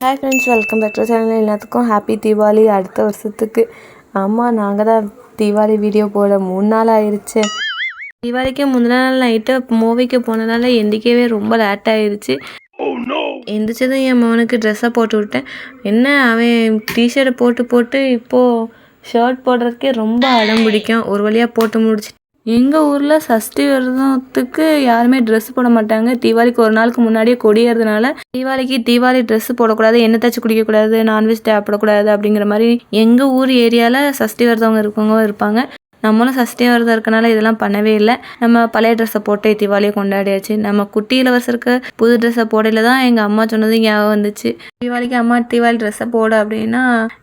Hi friends, welcome back to channel. எல்லாத்துக்கும் happy Deepavali. அடுத்த வருஷத்துக்கு ஆமாம், நாங்கள் தான் தீபாவளி வீடியோ போட 3 நாள் ஆயிடுச்சு. தீபாவளிக்கு முந்தின நாள் நைட்டு மூவிக்கு போனதால எந்திக்கவே ரொம்ப லேட் ஆயிடுச்சு. எந்திரிச்சதும் என் மகனுக்கு ட்ரெஸ்ஸை போட்டு விட்டேன். என்ன அவன் டிஷர்ட்டை போட்டு இப்போது ஷர்ட் போடுறதுக்கே ரொம்ப அடம் பிடிக்கும். ஒரு வழியாக போட்டு முடிச்சு. எங்கள் ஊரில் சஷ்டி விரதத்துக்கு யாருமே ட்ரெஸ் போட மாட்டாங்க. தீபாவளிக்கு ஒரு நாளுக்கு முன்னாடியே கொடியறதுனால தீபாவளி ட்ரெஸ் போடக்கூடாது, எண்ணெய் தேய்ச்சி குடிக்கக்கூடாது, நான்வெஜ் தேவைப்படக்கூடாது அப்படிங்கிற மாதிரி எங்கள் ஊர் ஏரியாவில் சஷ்டி விரதவங்க இருக்கவங்க இருப்பாங்க. நம்மளும் சஷ்டி விரதம் இருக்கனால இதெல்லாம் பண்ணவே இல்லை. நம்ம பழைய ட்ரெஸ்ஸை போட்டு தீபாவளியை கொண்டாடியாச்சு. நம்ம குட்டி இளவரசருக்கு புது ட்ரெஸ்ஸை போடையில தான் எங்கள் அம்மா சொன்னது ஞாபகம் வந்துச்சு. தீபாவளிக்கு அம்மா தீபாவளி ட்ரெஸ்ஸை போட அப்படின்னா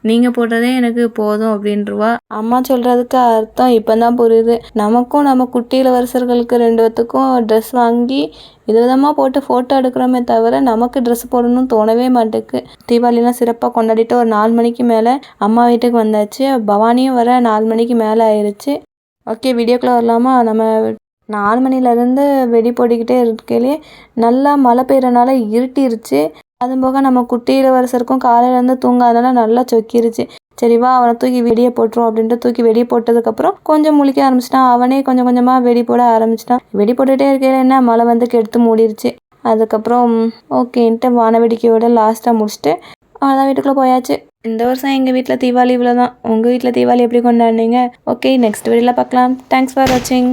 நீங்கள் போடுறதே எனக்கு போதும் அப்படின்ட்டுருவா. அம்மா சொல்கிறதுக்கு அர்த்தம் இப்போ தான் புரியுது. நமக்கும் நம்ம குட்டி இளவரசர்களுக்கு 2 பேத்துக்கும் ட்ரெஸ் வாங்கி விதவிதமாக போட்டு ஃபோட்டோ எடுக்கிறோமே தவிர நமக்கு ட்ரெஸ் போடணும்னு தோணவே மாட்டேக்கு. தீபாவளிலாம் சிறப்பாக கொண்டாடிட்டு ஒரு 4 மணிக்கு மேலே அம்மா வீட்டுக்கு வந்தாச்சு. பவானியும் வர 4 மணிக்கு மேலே ஆயிடுச்சு. ஓகே, வீடியோக்குள்ளே வரலாமா? நம்ம 4 மணிலேருந்து வெடி போட்டுக்கிட்டே இருக்கையிலே நல்லா மழை பெய்யறனால இருட்டிருச்சு. அதுவும் போக நம்ம குட்டி இளவரசருக்கும் காலையிலேருந்து தூங்காதனால நல்லா சொக்கிருச்சு. சரிவா, அவனை தூக்கி வெடியை போட்டுரும் அப்படின்ட்டு தூக்கி வெடி போட்டதுக்கப்புறம் கொஞ்சம் முழிக்க ஆரம்பிச்சிட்டான். அவனே கொஞ்சம் கொஞ்சமாக வெடி போட ஆரம்பிச்சிட்டான். வெடி போட்டுகிட்டே இருக்கையில என்ன மழை வந்து கெடுத்து மூடிருச்சு. அதுக்கப்புறம் ஓகேன்ட்டு வான வெடிக்கையோட லாஸ்ட்டாக முடிச்சுட்டு அவ்வளோதான், வீட்டுக்குள்ளே போயாச்சு. இந்த வருஷம் எங்கள் வீட்டில் தீபாவளி இவ்வளோ தான். உங்கள் வீட்டில் தீபாவளி எப்படி கொண்டாடினீங்க? ஓகே, நெக்ஸ்ட் வீடியோவில் பார்க்கலாம். தேங்க்ஸ் ஃபார் வாட்சிங்.